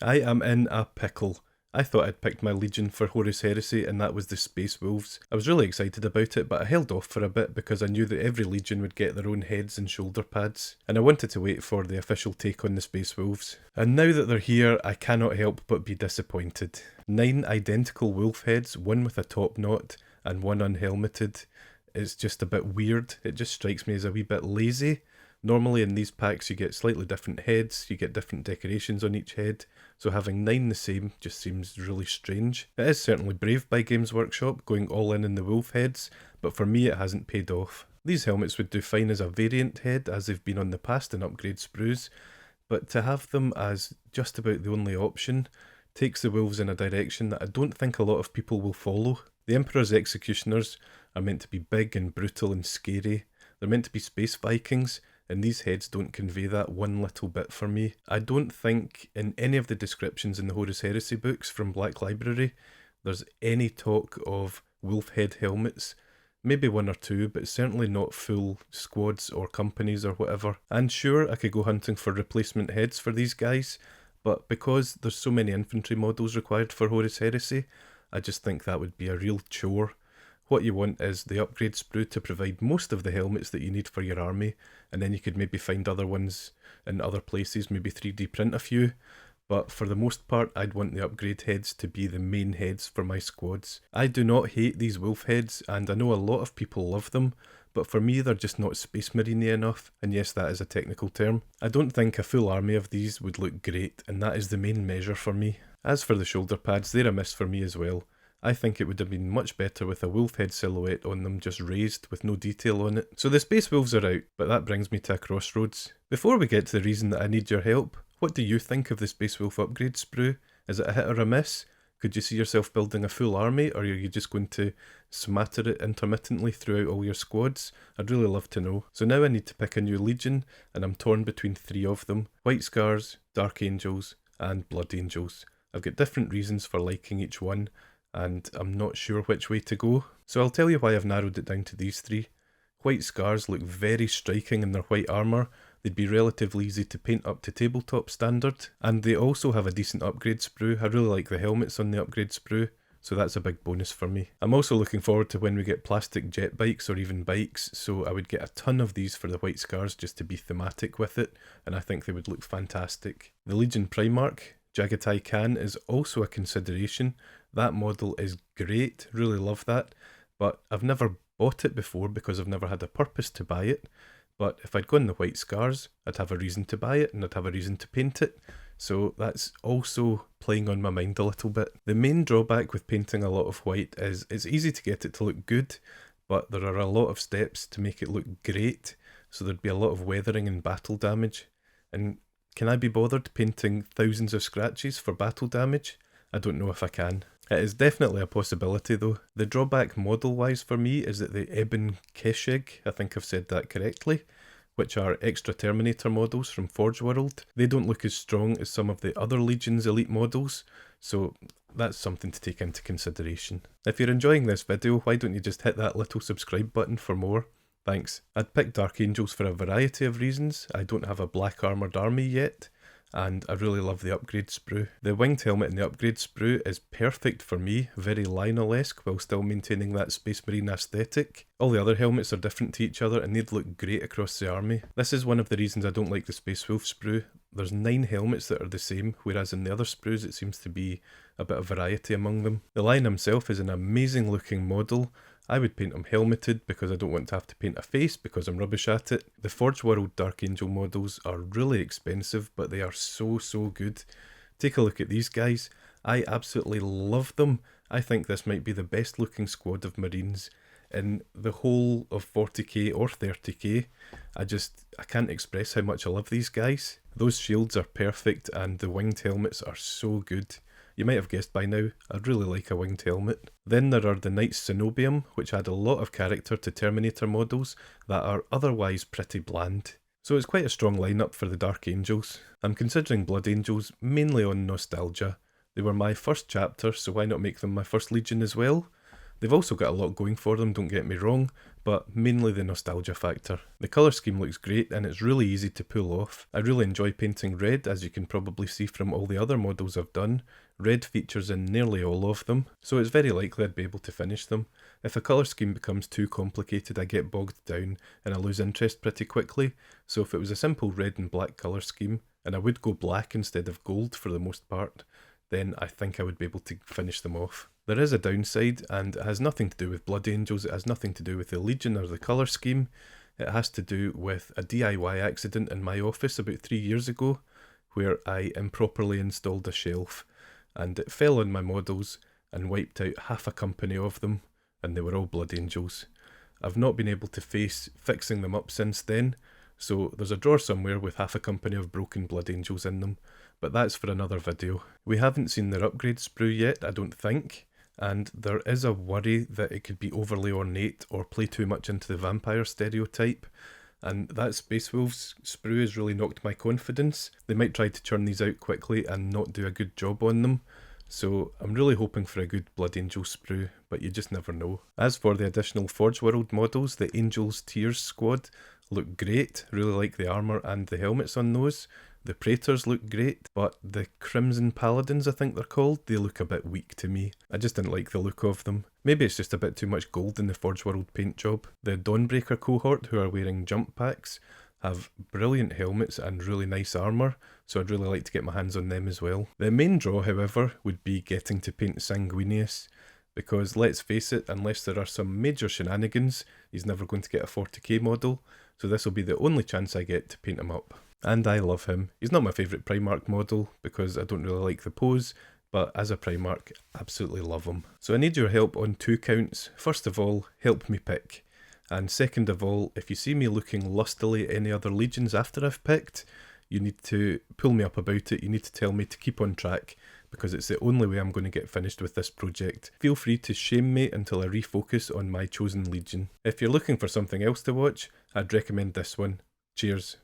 I am in a pickle. I thought I'd picked my Legion for Horus Heresy and that was the Space Wolves. I was really excited about it, but I held off for a bit because I knew that every Legion would get their own heads and shoulder pads, and I wanted to wait for the official take on the Space Wolves. And now that they're here, I cannot help but be disappointed. 9 identical wolf heads, one with a top knot and one unhelmeted. It's just a bit weird. It just strikes me as a wee bit lazy. Normally in these packs you get slightly different heads, you get different decorations on each head, so having 9 the same just seems really strange. It is certainly brave by Games Workshop, going all in the wolf heads, but for me it hasn't paid off. These helmets would do fine as a variant head, as they've been on the past in upgrade sprues, but to have them as just about the only option takes the wolves in a direction that I don't think a lot of people will follow. The Emperor's Executioners are meant to be big and brutal and scary. They're meant to be space Vikings, and these heads don't convey that one little bit for me. I don't think in any of the descriptions in the Horus Heresy books from Black Library there's any talk of wolf head helmets. Maybe one or two, but certainly not full squads or companies or whatever. And sure, I could go hunting for replacement heads for these guys, but because there's so many infantry models required for Horus Heresy, I just think that would be a real chore. What you want is the upgrade sprue to provide most of the helmets that you need for your army, and then you could maybe find other ones in other places, maybe 3D print a few. But for the most part, I'd want the upgrade heads to be the main heads for my squads. I do not hate these wolf heads, and I know a lot of people love them, but for me they're just not Space Marine-y enough, and yes, that is a technical term. I don't think a full army of these would look great, and that is the main measure for me. As for the shoulder pads, they're a miss for me as well. I think it would have been much better with a wolf head silhouette on them just raised with no detail on it. So the Space Wolves are out, but that brings me to a crossroads. Before we get to the reason that I need your help, what do you think of the Space Wolf upgrade sprue? Is it a hit or a miss? Could you see yourself building a full army, or are you just going to smatter it intermittently throughout all your squads? I'd really love to know. So now I need to pick a new Legion, and I'm torn between 3 of them: White Scars, Dark Angels, and Blood Angels. I've got different reasons for liking each one, and I'm not sure which way to go. So I'll tell you why I've narrowed it down to these 3. White Scars look very striking in their white armour. They'd be relatively easy to paint up to tabletop standard, and they also have a decent upgrade sprue. I really like the helmets on the upgrade sprue, so that's a big bonus for me. I'm also looking forward to when we get plastic jet bikes or even bikes, so I would get a ton of these for the White Scars just to be thematic with it, and I think they would look fantastic. The Legion Primarch, Jagatai Khan, is also a consideration. That model is great, really love that, but I've never bought it before because I've never had a purpose to buy it. But if I'd gone the White Scars, I'd have a reason to buy it and I'd have a reason to paint it. So that's also playing on my mind a little bit. The main drawback with painting a lot of white is it's easy to get it to look good, but there are a lot of steps to make it look great. So there'd be a lot of weathering and battle damage. And can I be bothered painting thousands of scratches for battle damage? I don't know if I can. It is definitely a possibility though. The drawback model-wise for me is that the Ebon Keshig, I think I've said that correctly, which are extra Terminator models from Forge World, they don't look as strong as some of the other Legion's elite models, so that's something to take into consideration. If you're enjoying this video, why don't you just hit that little subscribe button for more? Thanks. I'd pick Dark Angels for a variety of reasons. I don't have a black armoured army yet, and I really love the upgrade sprue. The winged helmet in the upgrade sprue is perfect for me, very Lionel-esque while still maintaining that Space Marine aesthetic. All the other helmets are different to each other and they'd look great across the army. This is one of the reasons I don't like the Space Wolf sprue. There's 9 helmets that are the same, whereas in the other sprues it seems to be a bit of variety among them. The Lion himself is an amazing looking model. I would paint him helmeted because I don't want to have to paint a face because I'm rubbish at it. The Forge World Dark Angel models are really expensive, but they are so good. Take a look at these guys. I absolutely love them. I think this might be the best looking squad of Marines in the whole of 40k or 30k. I can't express how much I love these guys. Those shields are perfect and the winged helmets are so good. You might have guessed by now, I really like a winged helmet. Then there are the Knights Cenobium, which add a lot of character to Terminator models that are otherwise pretty bland. So it's quite a strong lineup for the Dark Angels. I'm considering Blood Angels mainly on nostalgia. They were my first chapter, so why not make them my first Legion as well? They've also got a lot going for them, don't get me wrong, but mainly the nostalgia factor. The colour scheme looks great and it's really easy to pull off. I really enjoy painting red, as you can probably see from all the other models I've done. Red features in nearly all of them, so it's very likely I'd be able to finish them. If a colour scheme becomes too complicated, I get bogged down and I lose interest pretty quickly, so if it was a simple red and black colour scheme, and I would go black instead of gold for the most part, then I think I would be able to finish them off. There is a downside, and it has nothing to do with Blood Angels, it has nothing to do with the Legion or the colour scheme. It has to do with a DIY accident in my office about 3 years ago, where I improperly installed a shelf, and it fell on my models and wiped out half a company of them, and they were all Blood Angels. I've not been able to face fixing them up since then, so there's a drawer somewhere with half a company of broken Blood Angels in them, but that's for another video. We haven't seen their upgrade sprue yet, I don't think, and there is a worry that it could be overly ornate or play too much into the vampire stereotype, and that Space Wolves sprue has really knocked my confidence. They might try to churn these out quickly and not do a good job on them, so I'm really hoping for a good Blood Angel sprue, but you just never know. As for the additional Forge World models, the Angels Tears squad look great, really like the armour and the helmets on those. The Praetors look great, but the Crimson Paladins, I think they're called, they look a bit weak to me. I just didn't like the look of them. Maybe it's just a bit too much gold in the Forge World paint job. The Dawnbreaker cohort, who are wearing jump packs, have brilliant helmets and really nice armour, so I'd really like to get my hands on them as well. The main draw, however, would be getting to paint Sanguinius, because let's face it, unless there are some major shenanigans, he's never going to get a 40k model, so this will be the only chance I get to paint him up. And I love him. He's not my favourite Primarch model, because I don't really like the pose, but as a Primarch, absolutely love him. So I need your help on 2 counts. First of all, help me pick. And second of all, if you see me looking lustily at any other legions after I've picked, you need to pull me up about it, you need to tell me to keep on track, because it's the only way I'm going to get finished with this project. Feel free to shame me until I refocus on my chosen legion. If you're looking for something else to watch, I'd recommend this one. Cheers.